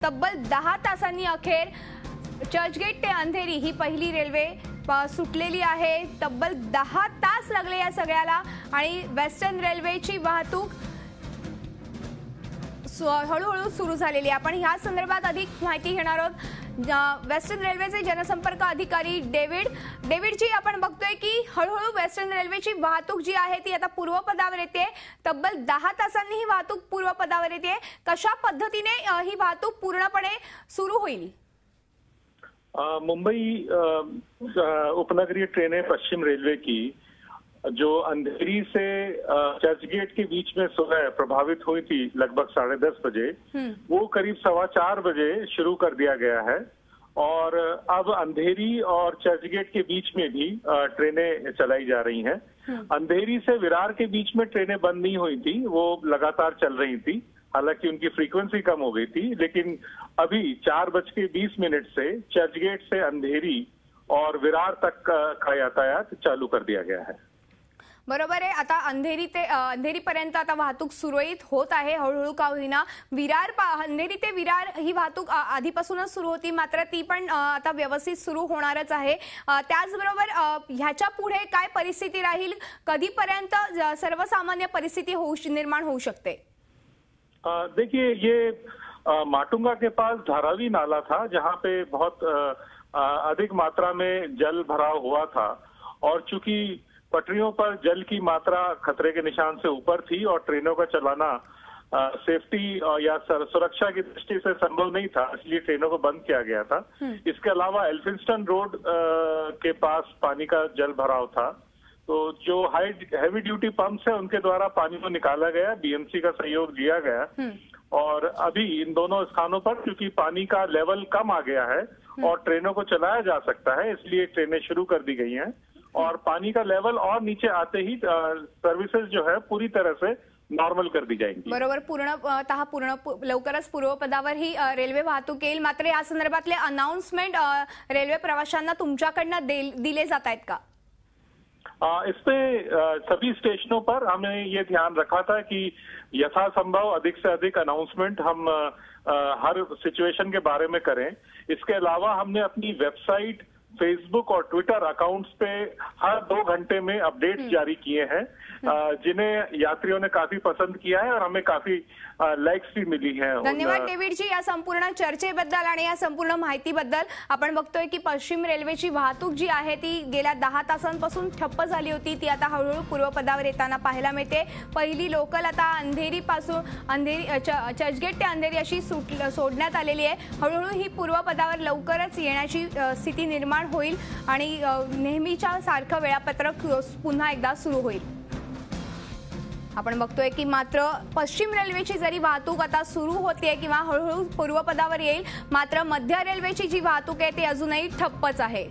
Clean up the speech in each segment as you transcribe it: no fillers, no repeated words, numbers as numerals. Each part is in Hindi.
तब्बल 10 तासांनी अखेर चर्चगेट ते अंधेरी ही पहिली रेल्वे सुटलेली आहे। तब्बल 10 तास लागले या सगळ्याला आणि वेस्टर्न रेल्वेची वाहतूक हळूहळू सुरू झालेली आहे। आपण ह्या संदर्भात अधिक माहिती घेणार आहोत। वेस्टर्न रेल्वेचे जनसंपर्क अधिकारी डेव्हिड जी, आपण बघतोय की हळूहळू वेस्टर्न रेल्वेची वाहतूक जी आहे ती आता पूर्वपदावर येते। तब्बल 10 तासांनी ही वाहतूक पूर्वपदावर येते। कशा पद्धतीने ही वाहतूक पूर्णपणे सुरू होईल? मुंबई उपनगरीय ट्रेनें पश्चिम रेलवे की जो अंधेरी से चर्चगेट के बीच में सुबह प्रभावित हुई थी लगभग 10:30 बजे, वो करीब 4:15 बजे शुरू कर दिया गया है। और अब अंधेरी और चर्चगेट के बीच में भी ट्रेनें चलाई जा रही हैं। अंधेरी से विरार के बीच में ट्रेनें बंद नहीं हुई थी, वो लगातार चल रही थी। हालांकि उनकी फ्रीक्वेंसी कम हो गई थी, लेकिन अभी 4:20 से चर्चगेट से अंधेरी और विरार तक का यातायात चालू कर दिया गया है। बरोबर आहे। आता अंधेरीपर्यंत आता वाहतूक सुरळीत होत आहे हळूहळू का होईना। अंधेरी ते विरार ही वाहतूक आधीपासूनच सुरू होती, मात्र ती पण आता व्यवस्थित सुरू होणारच आहे। त्याचबरोबर ह्याच्या पुढे काय परिस्थिती राहील, कधीपर्यंत सर्वसामान्य परिस्थिती निर्माण होऊ शकते? देखिए, ये माटुंगा के पास धारावी नाला था जहां पे बहुत अधिक मात्रा में जल भराव हुआ था, और चूंकि पटरियों पर जल की मात्रा खतरे के निशान से ऊपर थी और ट्रेनों का चलाना सेफ्टी या सुरक्षा की दृष्टि से संभव नहीं था, इसलिए ट्रेनों को बंद किया गया था। इसके अलावा एल्फिंस्टन रोड के पास पानी का जल भराव था, तो जो हैवी ड्यूटी पंप्स है उनके द्वारा पानी को निकाला गया, बीएमसी का सहयोग लिया गया। और अभी इन दोनों स्थानों पर क्योंकि पानी का लेवल कम आ गया है और ट्रेनों को चलाया जा सकता है, इसलिए ट्रेनें शुरू कर दी गई हैं। और पानी का लेवल और नीचे आते ही सर्विसेज जो है पूरी तरह से नॉर्मल कर दी जाएंगी। बरोबर, लवकरच पूर्वपदावर ही रेल्वे वाहतूक येईल। मात्र या संदर्भातले अनाउन्समेंट रेल्वे प्रवाशांना तुमच्याकडनं दिले जात आहेत का? इस पे सभी स्टेशनों पर हमने ये ध्यान रखा था कि यथासंभव अधिक से अधिक अनाउंसमेंट हम हर सिचुएशन के बारे में करें। इसके अलावा हमने अपनी वेबसाइट, फेसबुक और ट्विटर अकाउंट्स पे हर 2 घंटे में अपडेट्स जारी किए हैं, जिन्हें यात्रियों ने काफी पसंद किया है और हमें काफी लाइक्स भी मिली हैं। धन्यवाद डेव्हिड जी, या संपूर्ण चर्चेबद्दल आणि या संपूर्ण माहितीबद्दल। आपण बघतोय की पश्चिम रेल्वेची वाहतूक जी आहे ती गेल्या 10 तासांपासून ठप्प झाली होती, ती आता हळूहळू पूर्वपदावर येताना पाहायला मिळते। पहिली लोकल आता चर्चगेट ते अंधेरी अशी सोडण्यात आलेली आहे। हळूहळू ही पूर्वपदावर लवकरच येण्याची स्थिती निर्माण होईल आणि नेहमीच्या सारखं वेळापत्रक पुन्हा एकदा सुरू होईल। आपण बघतोय की मात्र पश्चिम रेल्वेची जरी वाहतूक आता सुरू होते किंवा हळूहळू पूर्वपदावर येईल, मात्र मध्य रेल्वेची जी वाहतूक आहे ती अजूनही ठप्पच आहे।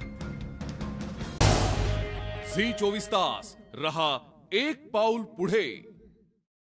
झी 24 तास रहा एक पाऊल पुढे।